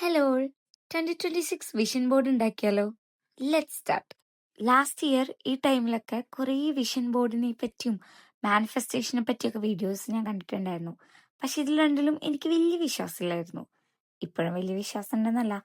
Hello 2026 vision board ഉണ്ടാക്കിയാലോ? Let start. Last year ഈ ടൈമിലൊക്കെ കുറേ വിഷൻ ബോർഡിനെ പറ്റിയും മാനിഫെസ്റ്റേഷനെ പറ്റിയൊക്കെ വീഡിയോസ് ഞാൻ കണ്ടിട്ടുണ്ടായിരുന്നു. പക്ഷെ ഇതിൽ രണ്ടിലും എനിക്ക് വലിയ വിശ്വാസമില്ലായിരുന്നു. ഇപ്പോഴും വലിയ വിശ്വാസം ഉണ്ടെന്നല്ല.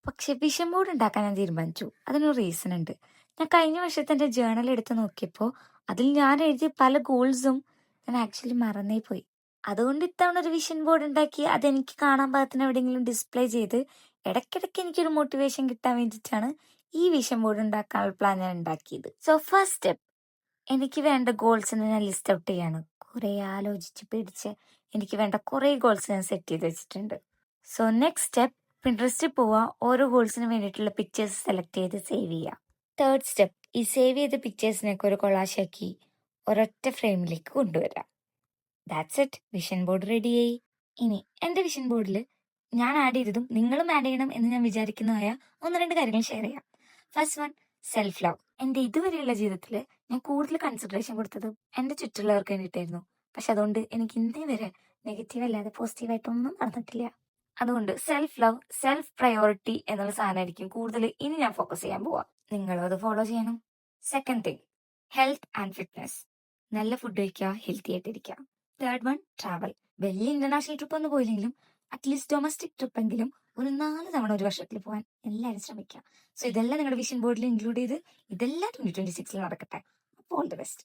പക്ഷെ വിഷൻ ബോർഡ് ഉണ്ടാക്കാൻ ഞാൻ തീരുമാനിച്ചു. അതിനൊരു റീസൺ ഉണ്ട്. ഞാൻ കഴിഞ്ഞ വർഷത്തെ എൻ്റെ ജേണൽ എടുത്ത് നോക്കിയപ്പോൾ അതിൽ ഞാൻ എഴുതിയ പല ഗോൾസും ഞാൻ ആക്ച്വലി മറന്നേ പോയി. അതുകൊണ്ട് ഇത്തവണ ഒരു വിഷൻ ബോർഡ് ഉണ്ടാക്കി അതെനിക്ക് കാണാൻ പാകത്തിന് എവിടെയെങ്കിലും ഡിസ്പ്ലേ ചെയ്ത് ഇടയ്ക്കിടയ്ക്ക് എനിക്കൊരു മോട്ടിവേഷൻ കിട്ടാൻ വേണ്ടിയിട്ടാണ് ഈ വിഷൻ ബോർഡ് ഉണ്ടാക്കാനുള്ള പ്ലാൻ ഞാൻ ഉണ്ടാക്കിയത്. സോ ഫസ്റ്റ് സ്റ്റെപ്പ്, എനിക്ക് വേണ്ട ഗോൾസ് ഞാൻ ലിസ്റ്റ് ഔട്ട് ചെയ്യാണ്. കുറെ ആലോചിച്ച് പിടിച്ച് എനിക്ക് വേണ്ട കുറെ ഗോൾസ് ഞാൻ സെറ്റ് ചെയ്ത് വെച്ചിട്ടുണ്ട്. സോ നെക്സ്റ്റ് സ്റ്റെപ്പ്, പിൻട്രസ്റ്റിൽ പോവുക, ഓരോ ഗോൾസിന് വേണ്ടിയിട്ടുള്ള പിക്ചേഴ്സ് സെലക്ട് ചെയ്ത് സേവ് ചെയ്യുക. തേർഡ് സ്റ്റെപ്പ്, ഈ സേവ് ചെയ്ത പിക്ചേഴ്സിനൊക്കെ ഒരു കൊളാശാക്കി ഒരൊറ്റ ഫ്രെയിമിലേക്ക് കൊണ്ടുവരാം. ദാറ്റ്സ് ഇറ്റ്, വിഷൻ ബോർഡ് റെഡിയായി. ഇനി എന്റെ വിഷൻ ബോർഡിൽ ഞാൻ ആഡ് ചെയ്തതും നിങ്ങളും ആഡ് ചെയ്യണം എന്ന് ഞാൻ വിചാരിക്കുന്നതായ ഒന്ന് രണ്ട് കാര്യങ്ങൾ ഷെയർ ചെയ്യാം. First one, self love. എന്റെ ഇതുവരെയുള്ള ജീവിതത്തിൽ ഞാൻ കൂടുതൽ കൺസിഡറേഷൻ കൊടുത്തത് എന്റെ ചുറ്റുള്ളവർക്ക് വേണ്ടിയിട്ടായിരുന്നു. പക്ഷെ അതുകൊണ്ട് എനിക്ക് ഇന്നേ വരെ നെഗറ്റീവ് അല്ലാതെ പോസിറ്റീവായിട്ടൊന്നും നടന്നിട്ടില്ല. അതുകൊണ്ട് സെൽഫ് ലവ്, സെൽഫ് പ്രയോറിറ്റി എന്നുള്ള സാധനമായിരിക്കും കൂടുതൽ ഇനി ഞാൻ ഫോക്കസ് ചെയ്യാൻ പോവാ. നിങ്ങളും അത് ഫോളോ ചെയ്യണം. Second thing, health and fitness. നല്ല ഫുഡ് കഴിക്കുക, ഹെൽത്തി ആയിട്ടിരിക്കുക. Third one, travel. വലിയ ഇന്റർനാഷണൽ ട്രിപ്പ് ഒന്നും പോയില്ലെങ്കിലും അറ്റ്ലീസ്റ്റ് ഡൊമസ്റ്റിക് ട്രിപ്പ് എങ്കിലും ഒരു 4 തവണ ഒരു വർഷത്തിൽ പോകാൻ എല്ലാവരും ശ്രമിക്കുക. സോ ഇതെല്ലാം നിങ്ങളുടെ വിഷൻ ബോർഡിൽ ഇൻക്ലൂഡ് ചെയ്ത് ഇതെല്ലാം 2026 നടക്കട്ടെ. അപ്പോൾ ഓൾ ദി ബെസ്റ്റ്.